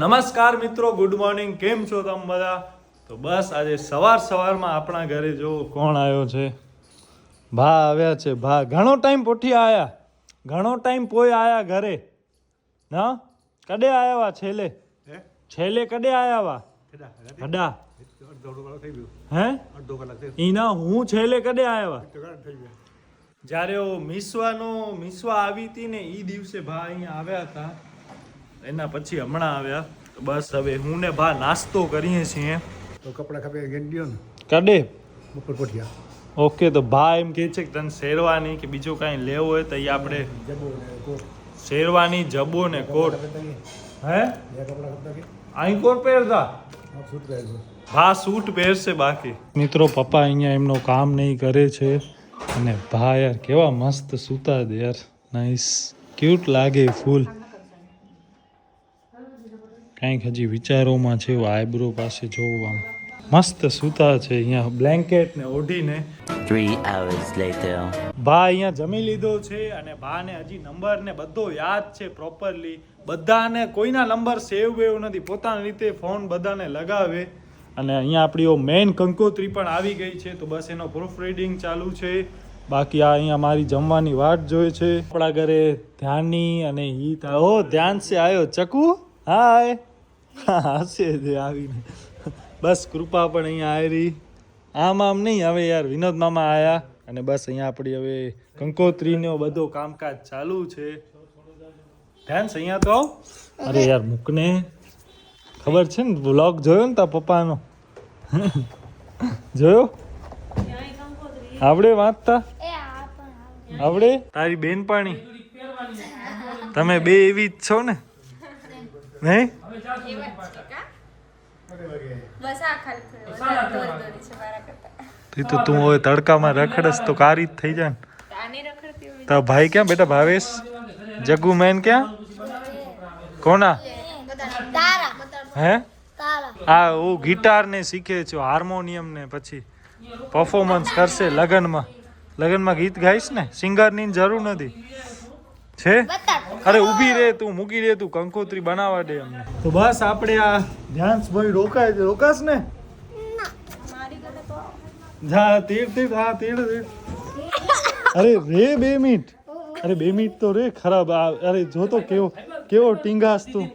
નમસ્કાર મિત્રો, good morning. કેમ છો તમે બધા? તો બસ આજે સવારમાં આપણા ઘરે જો કોણ આવ્યો છે. ભા આવ્યા છે. ભા ઘણો ટાઈમ પોઠી આયા, ઘણો ટાઈમ પોય આયા ઘરે ના. કડે આયા છેલ્લે કડે આયા વા હડા હે ઈના હું છેલ્લે કડે આયા વા જ્યારે મિસવા આવી હતી ને ઈ દિવસે ભા અહીંયા આવ્યા હતા. એના પછી હમણાં આવ્યા. તો બસ હવે હું ને ભા નાસ્તો કરીએ છીએ. તો કપડા ખપે ગેંડિયો ને કડે બપોર પોઠિયા. ઓકે, તો ભા એમ કહે છે કે તને શેરવાની કે બીજું કાંઈ લેવું હોય તો એ આપણે જબો ને કોટ શેરવાની, જબો ને કોટ. હે કપડા ખપતા કે અહીં કોટ પહેરતા સૂટ પહેરજો. ભા સૂટ પહેરશે બાકી. મિત્રો, પપ્પા અહીંયા એમનો કામ નહીં કરે છે અને ભા યાર કેવા મસ્ત સૂતા દે યાર. નાઈસ, ક્યુટ લાગે ફૂલ. કંઈક હજી વિચારોમાં છે. આઈબ્રો પાસે જોવા મસ્ત સૂતા છે અહીંયા બ્લેન્કેટ ને ઓઢીને. 3 hours later. ભા અહીંયા જમી લીધો છે અને ભાને હજી નંબર ને બધો યાદ છે પ્રોપરલી. બધાને કોઈના નંબર સેવ વેવ નથી, પોતાની રીતે ફોન બધાને લગાવે. અને અહીંયા આપણી મેઇન કંકોત્રી પણ આવી ગઈ છે. તો બસ એનો પ્રૂફ રીડિંગ ચાલુ છે. બાકી આ અહીંયા મારી જમવાની વાટ જોઈ છે. આપણા ઘરે ધ્યાનની અને ઈ ધ્યાન છે આવ્યો. ચકુ હાય હશે છે આવીને. બસ કૃપા પણ અહીંયા આવી. આમ નહીં હવે યાર, વિનોદ મામા આયા અને બસ અહીંયા આપણી હવે કંકોત્રીનો બધો કામકાજ ચાલુ છે. ધ્યાન અહીંયા તો આવ. અરે યાર મૂકને, ખબર છે ને વ્લોગ જોયો ને તા પપ્પાનો જોયો આપણે વાંચતા આપણે તારી બેનપાણી તમે બે એવી જ છો ને નહીં? તો તું હવે તડકામાં રખડસ તો કારી જ થઈ જાય ને. તારો ભાઈ ક્યાં બેટા? ભાવેશ જગ્ગુ મેન ક્યાં? કોના હે? આ ઓ ગિટાર ને શીખે છે, હાર્મોનિયમ ને પછી પરફોર્મન્સ કરશે લગનમાં ગીત ગાઈશ ને. સિંગર ની જરૂર નથી છે. અરે ઊભી રે તું, મૂકી દે તું, કંકોત્રી બનાવવા દે અમને. તો બસ આપણે આ ધ્યાનભાઈ રોકાશ ને. જા તીર હા તીર. અરે રે 2 મિનિટ, અરે 2 મિનિટ તો રે. ખરાબ અરે જો તો કેવો ટીંગાસ તું.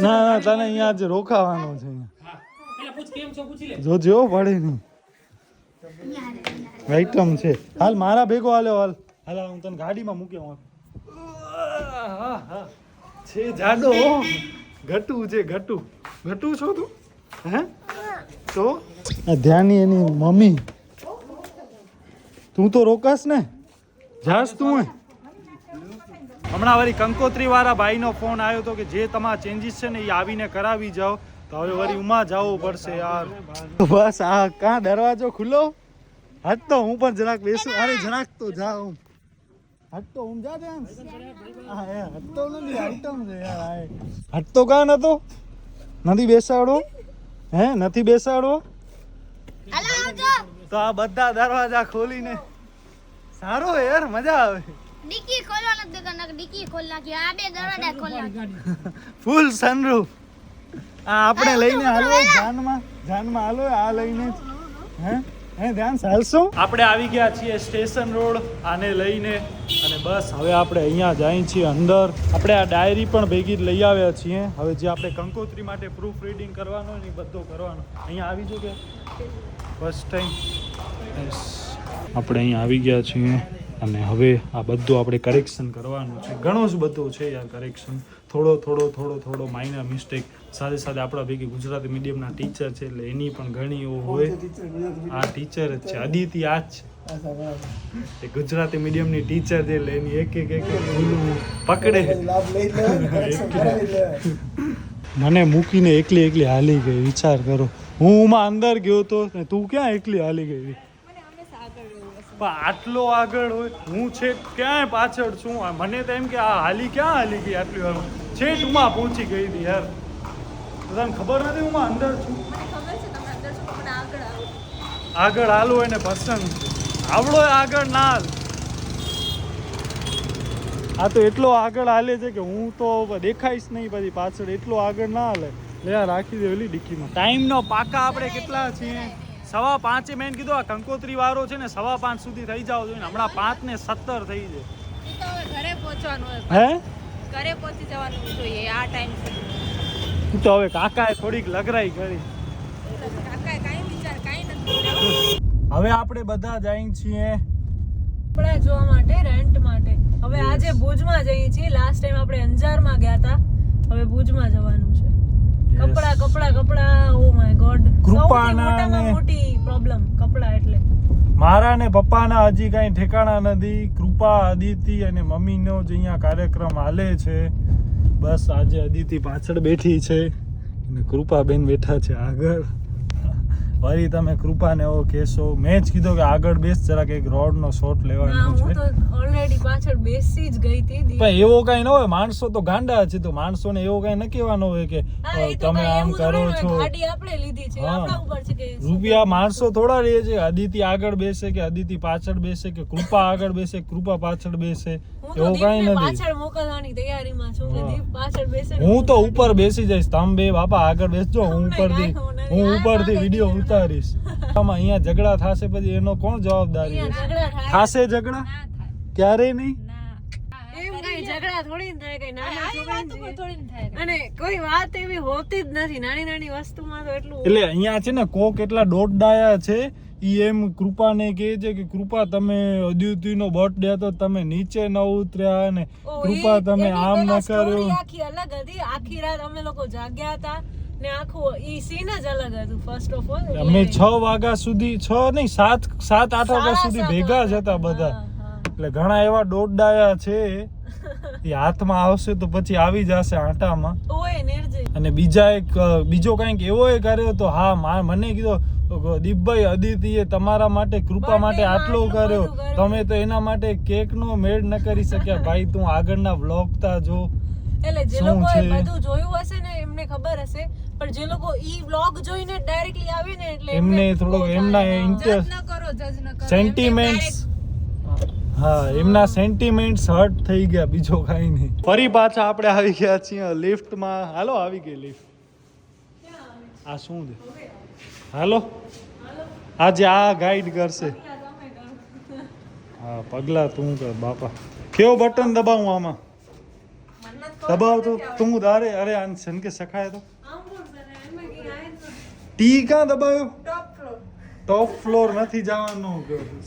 ના તને અહીંયા આજે રોકાવાનો છે. જો જેવો પડે નહીં આઈટમ છે. હાલ મારા ભેગો હાલ્યો. હાલ હું તને ગાડીમાં મૂક્યો છે. જાડો ઘટું છે. ઘટું છો તું? હે તો ધ્યાની એની મમ્મી. તું તો રોકાશ ને, જાસ તું. હમણાં વળી કંકોત્રી વાળા ભાઈનો ફોન આવ્યો હતો કે જે તમારા ચેન્જીસ છે ને એ આવીને કરાવી જાઓ. તો હવે વળી ઉમાં જવું પડશે યાર. બસ આ કાં દરવાજો ખુલ્લો હટ તો હું પણ જરાક બેસું. અરે જરાક તો જાઉં. હટ તો હું જા દે. હા હટ તો નથી આઈટમ છે યાર. હટ તો કાં નતો નથી બેસાડો. હે નથી બેસાડો તો આ બધા દરવાજા ખોલીને સારો યાર મજા આવે. ડિકી ખોલવા નથી દેતા, નક ડિકી ખોલ નાખી. આ બે દરવાજા ખોલ નાખી. ફૂલ સનરૂફ. આ આપણે લઈને હાલો જાનમાં હાલો. આ લઈને હે ધ્યાન ચાલશો. આપણે આવી ગયા છીએ સ્ટેશન રોડ આને લઈને અને બસ હવે આપણે અહીંયા જઈએ છીએ અંદર. આપણે આ ડાયરી પણ ભેગી લઈ આવ્યા છીએ. હવે જે આપણે કંકોત્રી માટે પ્રૂફ રીડિંગ કરવાનો ને એ બધો કરવાનો. અહીંયા આવી જો કે ફર્સ્ટ ટાઈમ આપણે અહીંયા આવી ગયા છીએ અને હવે આ બધું આપણે કરેક્શન કરવાનું છે. ઘણું જ બધું છે યાર કરેક્શન. થોડો માઇનર મિસ્ટેક. સાથે આપણા ભેગી ગુજરાતી મીડિયમના ટીચર છે એટલે એની પણ ઘણી એવું હોય. આ ટીચર જ છે અદિતિ. આ જ છે ગુજરાતી મીડિયમની ટીચર છે એટલે એની એક ભૂલું પકડે. મને મૂકીને એકલી હાલી ગઈ. વિચાર કરો, હું અંદર ગયો તો તું ક્યાં એકલી હાલી ગઈ? આટલો આગળ હોય, હું છે ક્યાંય પાછળ છું. મને તો એમ કે આ ક્યાં હાલી ગઈ આટલી વાર. છેક ઉમાં પહોંચી ગઈ હતી યાર. તને ખબર નથી હું અંદર છું? આગળ હાલો એને પસંદ છે. આવડો આગળ ના હાલ. આ તો એટલો આગળ હાલે છે કે હું તો દેખાઈશ નહીં પછી પાછળ, એટલો આગળ ના હાલે. લે આ રાખી દે ઓલી ડિક્કીમાં. ટાઈમનો પાકા આપણે કેટલા છીએ? 5:15 મેં કીધું. આ કંકોત્રી વાળો છે ને 5:15 સુધી થઈ જાવ જોઈએ. હમણાં 5:17 થઈ જાય. ઈ તો હવે ઘરે પહોંચવાનું હોય. હે ઘરે પહોંચી જવાનું જોઈએ આ ટાઈમ સુધી. તું તો હવે કાકાએ થોડીક લગરાઈ કરી. કાકાએ કાંઈ વિચાર કાંઈ નથી. હવે આપણે બધા જઈએ છીએ કપડા જોવા માટે, રેન્ટ માટે. હવે આજે ભુજમાં જઈએ છીએ. લાસ્ટ ટાઈમ આપણે અંજારમાં ગયા હતા, હવે ભુજમાં જવાનું છે. કપડા ઓ માય ગોડ, કૃપાના મોટી પ્રોબ્લેમ કપડા. એટલે મારા ને પપ્પાના હજી કઈ ઠેકાણા નથી. કૃપા, અદિતિ અને મમ્મીનો જ અહીંયા કાર્યક્રમ હાલે છે. બસ આજે અદિતિ પાછળ બેઠી છે અને કૃપાબેન બેઠા છે આગળ. વળી તમે કૃપાને એવો કહેશો, મેં જ કીધું કે આગળ બેસ જરાક એક રોડનો શોટ લેવાનો હું છે. તો ઓલરેડી પાછળ બેસી જ ગઈ હતી. પણ એવો કઈ ન હોય, માણસો તો ગાંડા છે, તો માણસોને એવો કઈ ન કહેવાનો હોય કે તમે આમ કરો છો. ગાડી આપણે લીધી છે, આપણા ઉપર છે કે રૂપિયા માણસો થોડા રહે છે. અદિતિ આગળ બેસે કે અદિતિ પાછળ બેસે કે કૃપા આગળ બેસે કૃપા પાછળ બેસે, એવું કઈ નથી. પાછળ મોકલવાની તૈયારીમાં છું કે દીપ પાછળ બેસે. હું તો ઉપર બેસી જઈશ, તમે બે બાપા આગળ બેસજો. હું ઉપરથી વિડીયો ઉતારીશ. અહીંયા ઝઘડા થશે પછી એનો કોણ જવાબદારી થશે? ઝઘડા ક્યારે નહીં. એમ કઈ ઝઘડા થોડી થાય, કઈ નાના છોકરાને થોડી થાય. અને કોઈ વાત એવી હોતી જ નથી નાની નાની વસ્તુમાં તો એટલું. એટલે અહીંયા છે ને કોક એટલા દોડડાયા છે. ઈ એમ કૃપાને કહે છે કે કૃપા તમે અદિતિનો બર્થડે હતો તમે નીચે ન ઉતર્યા ને કૃપા તમે આમ ન કર્યું. આખી અલગ હતી. આખી રાત અમે લોકો જાગ્યા હતા ને આખું ઈ સીન જ અલગ હતું. ફર્સ્ટ ઓફ ઓલ અમે 6 વાગ્યા સુધી 6 નહીં 7-8 વાગ્યા સુધી ભેગા જ હતા બધા. એટલે ઘણા એવા દોડડાયા છે. એ હાથમાં આવશે તો પછી આવી જશે આટામાં. ઓય નિર્જય. અને બીજો કંઈક એવો એ કર્યો તો હા મને કીધો દીપભાઈ અદિતિએ તમારા માટે કૃપા માટે આટલો કર્યો, તમે તો એના માટે કેકનો મેળ ન કરી શક્યા. ભાઈ તું આગળના વ્લોગ તા જો. એટલે જે લોકોએ બધું જોયું હશે ને એમને ખબર હશે, પણ જે લોકો ઈ વ્લોગ જોઈને ડાયરેક્ટલી આવે ને એટલે એમને થોડોક એમના ઇન્ટરેસ્ટ જજ ન કરો. સેન્ટિમેન્ટ્સ, હા એમના સેન્ટિમેન્ટ્સ હર્ટ થઈ ગયા, બીજો કાંઈ નહીં. ફરી પાછા આપણે આવી ગયા છીએ લિફ્ટમાં. હાલો આવી ગઈ લિફ્ટ. આ શું છે? હાલો આજે આ ગાઈડ કરશે. હા પગલા તું કર બાપા. કેવો બટન દબાવું આમાં? દબાવ તો તું દારે. અરે આન સનકે સખાય તો ટી ક્યાં દબાવ્યો? ટોપ ફ્લોર નથી જવાનું,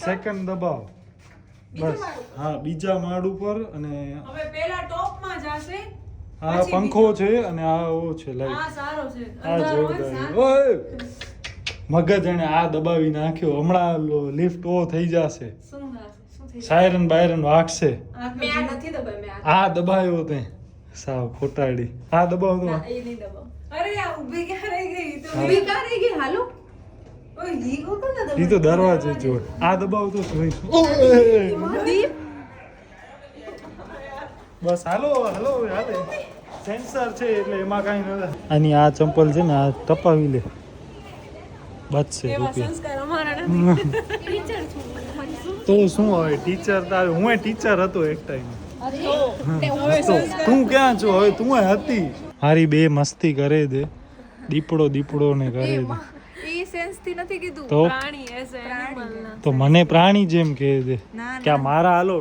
સેકન્ડ દબાવ બસ. હા બીજા માળ ઉપર. અને હવે પહેલા ટોપમાં જશે. આ પંખો છે અને આ ઓ છે લાઈટ. આ સારો છે. આ જોરદાર. ઓય મગજ એને આ દબાવી નાખ્યો. હમણાં લિફ્ટ ઓ થઈ જશે, સાયરન બાયરન વાગશે. મેં આ નથી દબાવ્યો. મેં આ દબાવ્યો તે સાવ ખોટાડી. આ દબાવ તો એ નહીં દબાવ. અરે આ ઊભી ક્યાં રહી ગઈ? તો ઊભી ક્યાં રહી ગઈ? હાલો. ઓય ઈ કોણ દબાવ? ઈ તો દરવાજે જો. આ દબાવ તો જોઈ. દીપ બસ હાલો હાલે. સેન્સર છે એટલે એમાં કાંઈ નથી. આની આ ચંપલ છે ને આ તપાવી લે, બચશે એવા રૂપિયા. સંસ્કાર અમારા નથી. ટીચર છું. મને શું? તો શું હવે ટીચર તારે? હું ટીચર હતો એક ટાઈમ. હવે તું ક્યાં છો હવે? તું હતી. મારી બે મસ્તી કરે દે, દીપડો ને કરે દે. ઈ સેન્સ થી નથી કીધું. તો પ્રાણી એસે એનિમલ ના. તો મને પ્રાણી જેમ કહે દે ના, કે આ મારા હાલો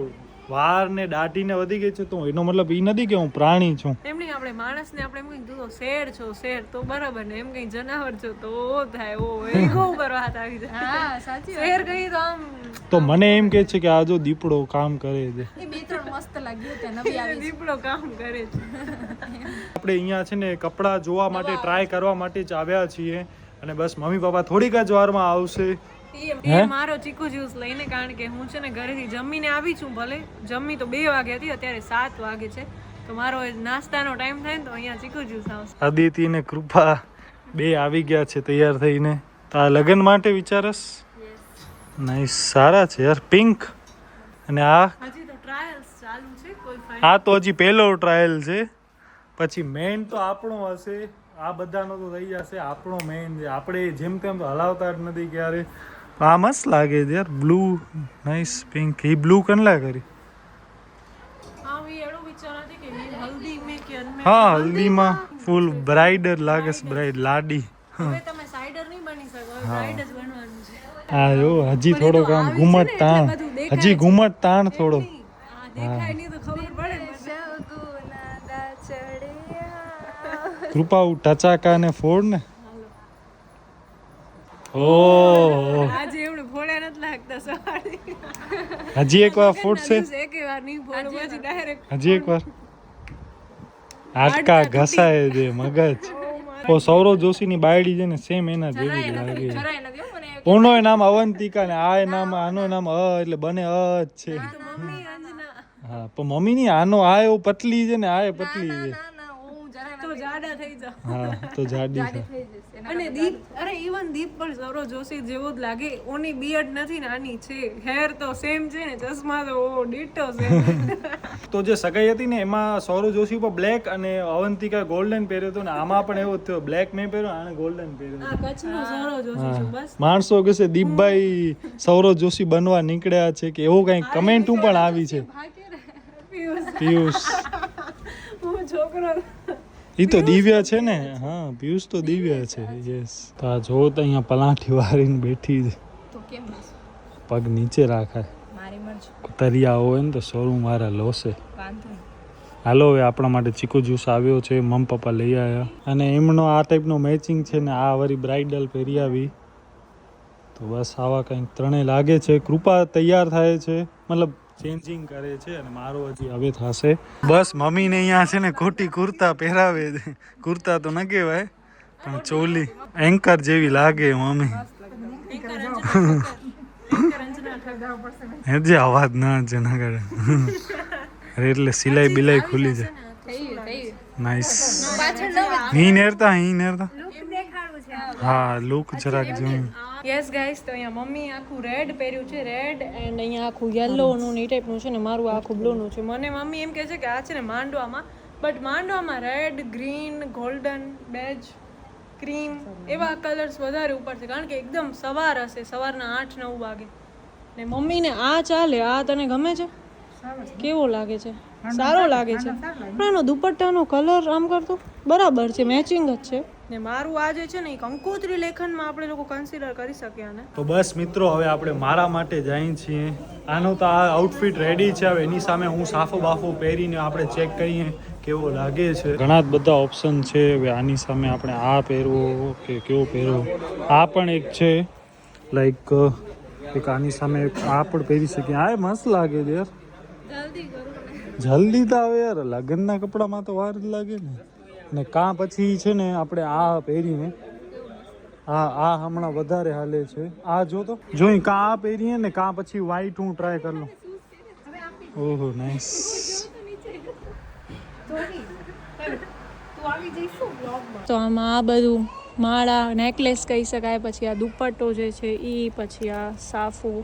વાર ને દાઢીને વધી ગઈ છે તો એનો મતલબ ઈ નથી કે હું પ્રાણી છું. એમ નહીં, આપણે માણસને આપણે એમ કીધું તો શેર છો, શેર તો બરાબર ને. એમ કઈ જનાવર છો તો ઓ થાય, ઓ ઈગો ઉપર વાત આવી જાય. હા સાચી વાત. શેર કઈ તો આમ તો મને એમ કે છે કે આ જો દીપડો કામ કરે છે. એ 2-3 મસ્ત લાગ્યું ત્યાં નવી આવી. દીપડો કામ કરે છે. આપણે અહીંયા છે ને કપડાં જોવા માટે ટ્રાય કરવા માટે જ આવ્યા છીએ અને બસ મમ્મી પપ્પા થોડીક જ વારમાં આવશે. એ મારો ચીકુ જ્યુસ લઈને, કારણ કે હું છે ને ઘરેથી જમીને આવી છું. ભલે જમી તો 2 વાગે હતી, અત્યારે 7 વાગે છે. તો મારો નાસ્તાનો ટાઈમ થાય ને તો અહીંયા ચીકુ જ્યુસ આવશે. અદિતિ ને કૃપા બે આવી ગયા છે તૈયાર થઈને. તો આ લગ્ન માટે વિચારસ? નાઈસ, સારા છે યાર. પિંક અને આ હજી તો ટ્રાયલ્સ ચાલુ છે, કોઈ ફાઇનલ. આ તો હજી પહેલો ટ્રાયલ છે. પછી મેઇન તો આપણો હશે. આ બધાનો તો થઈ જશે. આપણો મેઇન છે. આપણે જેમ તેમ તો હલાવતા જ નથી ક્યારે. આ મસ્ત લાગે છે યાર. Blue nice, pink. એ બ્લુ કનલા કરી આવી હા હલ્દીમાં ફૂલ બ્રાઇડ લાગે છે, બ્રાઇડ લાડી. હવે તમે સાઈડર નહીં બની શકો, હવે બ્રાઇડ જ બનવાનું છે. હા જો હજી થોડોક આમ આવી ઘુમટ છે ને તાણ, એટલે બધું દેખાય હજી છે. ઘુમટ તાણ થોડો. આ દેખાય નહીં તો ખબર પડે ને. કૃપા ટચાકા ને ફોડ ને. ઓ આજે એમણે ફોડ્યા નથી લાગતા સવારથી. હજી એક વાર ફોડશે, એકે વાર નહીં ફોડું પછી ડાયરેક્ટ હજી એક વાર. હાડકા ઘસાય છે મગજ. ઓ સૌરવ જોશીની બાયડી છે ને સેમ એના જેવી જ લાગે. જરાય નથી હો મને. ઓનો નામ અવંતિકા ને આ નામ આનો નામ એટલે બને જ છે. મમ્મી અંજના હા પણ મમ્મી ની આનો આ એવો પતલી છે ને આ એ પતલી છે. ના ના હું જરાય તો જાડા થઈ જાવ. હા તો જાડી છે. થઈ જશે. અને દીપ, અરે ઇવન દીપ પણ સૌરવ જોશી જેવો જ લાગે. ઓની બિયર્ડ નથી ને આની છે. હેર તો સેમ છે ને, ચશ્મા તો ઓ ડીટો છે. તો જે સગાઈ હતી ને એમાં સૌરવ જોશી ઉપર બ્લેક અને અવંતિકા ગોલ્ડન પહેર્યો હતો ને આમાં પણ એવું થયો, બ્લેક મેં પહેર્યો આને ગોલ્ડન પહેર્યો. આ કચ્છનો સૌરવ જોશી છું બસ. માણસો કહેશે દીપભાઈ સૌરવ જોશી બનવા નીકળ્યા છે કે એવું કઈ કમેન્ટ પણ આવી છે. પિયુષ હું છોકરો ઈ તો દિવ્ય છે ને. હા પિયુષ તો દિવ્ય છે. યસ. તો આ જો તો અહીંયા પલાઠી વાળીને બેઠી છે, તો કેમ બસ? પગ નીચે રાખાય. મારી મરજી. તરિયા હોય ને તો શોરૂમ વાળા લોસે. વાંધો નહીં. હાલો હવે આપણા માટે ચીકુ જ્યુસ આવ્યો છે, મમ પપ્પા લઈ આવ્યા અને એમનો આ ટાઈપનો મેચિંગ છે ને આ વળી બ્રાઇડલ પહેરી આવી. તો બસ આવા કંઈક ત્રણેય લાગે છે. કૃપા તૈયાર થાય છે, મતલબ ચેન્જિંગ કરે છે અને મારો હજી હવે થશે. બસ મમ્મીને અહીંયા છે ને ખોટી કુર્તા પહેરાવે છે. કુર્તા તો ન કહેવાય પણ ચોલી એન્કર જેવી લાગે મમ્મી. જે અવાજ ના છે ના કરે એટલે સિલાઈ બિલાઈ ખુલી છે. નાઈસ. હી નેરતા હા લુક જરાક જોયું. યસ ગાઈસ, તો અહીંયા મમ્મી આખું રેડ પહેર્યું છે, રેડ એન્ડ અહીંયા આખું યલોનું ની ટાઈપનું છે ને મારું આખું બ્લુનું છે. મને મમ્મી એમ કહે છે કે આ છે ને માંડવામાં, બટ માંડવામાં રેડ, ગ્રીન, ગોલ્ડન, બેજ, ક્રીમ એવા કલર્સ વધારે ઉપર છે કારણ કે એકદમ સવાર હશે, સવારના 8-9 વાગે. ને મમ્મીને આ ચાલે. આ તને ગમે છે? કેવો લાગે છે? સારો લાગે છે. પણ એનો દુપટ્ટાનો કલર આમ કરતો બરાબર છે, મેચિંગ જ છે. ને મારું આ જે છે ને એ કંકોત્રી લેખનમાં આપણે લોકો કન્સિડર કરી શકીએ આને. તો બસ મિત્રો હવે આપણે મારા માટે જઈએ છીએ. આનો તો આ આઉટફિટ રેડી છે. હવે એની સામે હું સાફો બાફો પહેરીને આપણે ચેક કરીએ કેવો લાગે છે. ઘણા જ બધા ઓપ્શન છે. હવે આની સામે આપણે આ પહેરવો કે કેવો પહેરવો. આ પણ એક છે લાઈક એક આની સામે આ પણ પહેરી શકીએ. આ મસ્ત લાગે છે યાર. જલ્દી તો આવે યાર, લગ્નના કપડામાં તો વાર જ લાગે ને. ને કાં પછી છે ને આપણે આ પહેરીને આ હમણાં વધારે હાલે છે. આ જો તો જોઈ કાં આ પહેરીએ ને કાં પછી વ્હાઈટ હું ટ્રાય કરી લઉં. ઓહો નાઈસ. તો આમાં આ બધું માળા, નેકલેસ કહી શકાય, પછી આ દુપટ્ટો જે છે એ, પછી આ સાફો.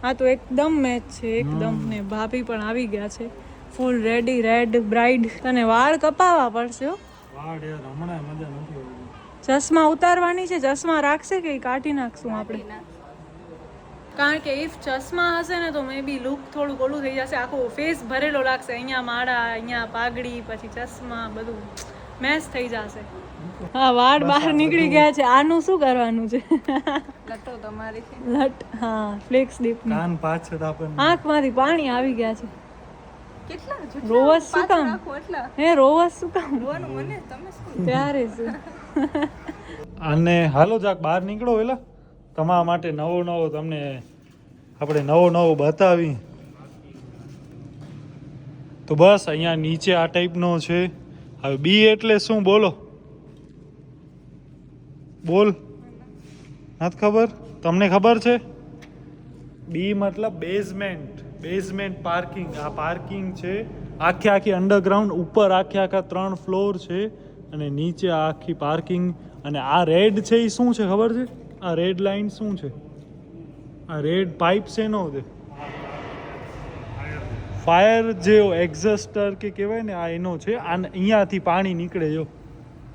આ તો એકદમ મેચ છે એકદમ. ને ભાભી પણ આવી ગયા છે ફૂલ રેડી, રેડ બ્રાઇડ. અને વાળ કપાવવા પડશે હો. વાડ યાર હમણાં મજા નથી આવતી. ચશ્મા ઉતારવાની છે. ચશ્મા રાખશે કે ઈ કાઢી નાખશું આપણે? કારણ કે ઇફ ચશ્મા હશે ને તો મે બી લુક થોડુંક ઓલું થઈ જશે, આખો ફેસ ભરેલો લાગશે. અહીંયા માળા, અહીંયા પાઘડી, પછી ચશ્મા, બધું મેચ થઈ જશે. હા વાળ બહાર નીકળી ગયા છે. આનું શું કરવાનું છે? લટો તમારી. લટ, હા ફ્લેક્સ ડીપ. કાન પાછળ આપણને આંખમાંથી પાણી આવી ગયા છે. કેટલા રોવસ શું કામ? એટલા હે રોવસ શું કામ? જોવાનું મને તમે શું? ત્યારે શું? અને હાલો જાક બહાર નીકળો એલા. તમારા માટે નવો તમને આપણે નવો બતાવી. તો બસ અહીંયા નીચે આ ટાઈપનો છે. હવે બી એટલે શું બોલો? બોલ. નથી ખબર? તમને ખબર છે? બી મતલબ બેઝમેન્ટ પાર્કિંગ. આ પાર્કિંગ છે આખી અંડરગ્રાઉન્ડ. ઉપર આખા 3 ફ્લોર છે અને નીચે આખી પાર્કિંગ. અને આ રેડ છે એ શું છે ખબર છે? આ રેડ લાઈન શું છે? આ રેડ પાઇપ છે નો છે ફાયર જે એક્ઝોસ્ટર કે કહેવાય ને, આ એનો છે. આ અહીંયાથી પાણી નીકળે. જો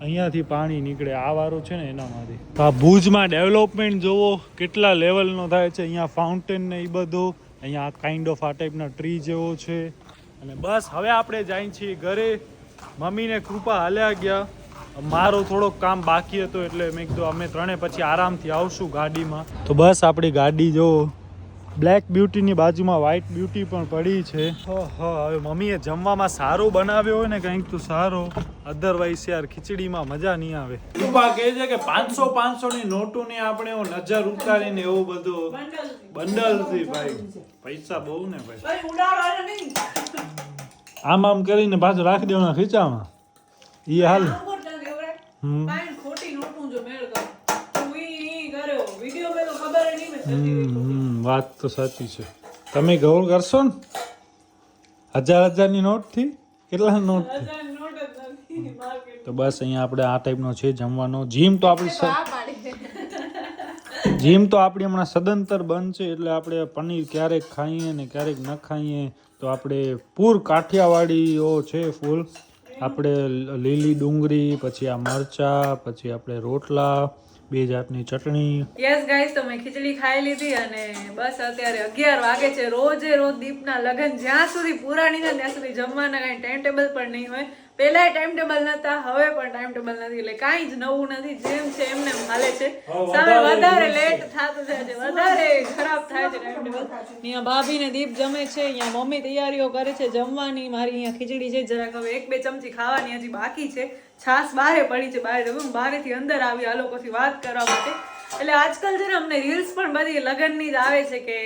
અહીંયાથી પાણી નીકળે. આ વારો છે ને એનામાંથી. તો આ ભુજમાં ડેવલપમેન્ટ જોવો કેટલા લેવલનો થાય છે. અહીંયા ફાઉન્ટેન ને એ બધું. અહીંયા કાઇન્ડ ઓફ આ ટાઈપના ટ્રી જેવો છે. અને બસ હવે આપણે જઈએ છીએ ઘરે. મમ્મીને કૃપા હાલ્યા ગયા. મારો થોડોક કામ બાકી હતો એટલે મેં કીધું અમે ત્રણે પછી આરામથી આવશું ગાડીમાં. તો બસ આપણી ગાડી જો બ્લેક બ્યુટીની બાજુમાં વ્હાઇટ બ્યુટી પણ પડી છે. હવે મમ્મીએ જમવામાં સારું બનાવ્યો હોય ને કંઈક તો સારો, અધરવાઇઝ યાર ખીચડીમાં મજા નહીં આવે. કૃપા કહે છે કે 500 ની નોટોની આપણે નજર ઉતારીને એવું બધું બંડલથી ભાઈ પૈસા બહુ ને ભાઈ. આમ કરીને પાછું રાખી દેવાના ખીચામાં એ હાલ. વાત તો સાચી છે. તમે ગૌર કરશો ને 1000 ની નોટ થી કેટલા નોટ થી? તો બસ અહીંયા આપણે આ ટાઈપનો છે જમવાનો. જીમ તો આપણી હમણાં સદંતર બંધ છે એટલે આપણે પનીર ક્યારેક ખાઈએ ને ક્યારેક ન ખાઈએ. તો આપણે પૂર કાઠિયાવાડીઓ છે ફૂલ. આપણે લીલી ડુંગળી, પછી આ મરચા, પછી આપણે રોટલા, 2 જાતની ચટણી. યસ ગાઈસ, તો મેં ખીચડી ખાઈ લીધી અને બસ અત્યારે 11 વાગે છે. રોજ દીપના લગન જ્યાં સુધી પૂરા નહીં થાય ત્યાં સુધી જમવાના કાંઈ ટાઈમ ટેબલ પણ નહીં હોય. પહેલાય ટાઈમ ટેબલ નતા, હવે પણ ટાઈમ ટેબલ નથી, એટલે કાંઈ જ નવું નથી. જેમ છે એમને હાલે છે. સામે વધારે લેટ થતું જાય છે, વધારે ખરાબ થાય છે ટાઈમ ટેબલ. અહીંયા ભાભી ને દીપ જમે છે, અહીંયા મમ્મી તૈયારીઓ કરે છે જમવાની. મારી અહીંયા ખીચડી છે, જરાક હવે 1-2 ચમચી ખાવાની હજી બાકી છે. છાસ બારે પડી છે, બારેથી અંદર આવી આ લોકોથી વાત કરવા માટે. એટલે આજકાલ છે ને અમને રીલ્સ પણ બધી લગનની જ આવે છે કે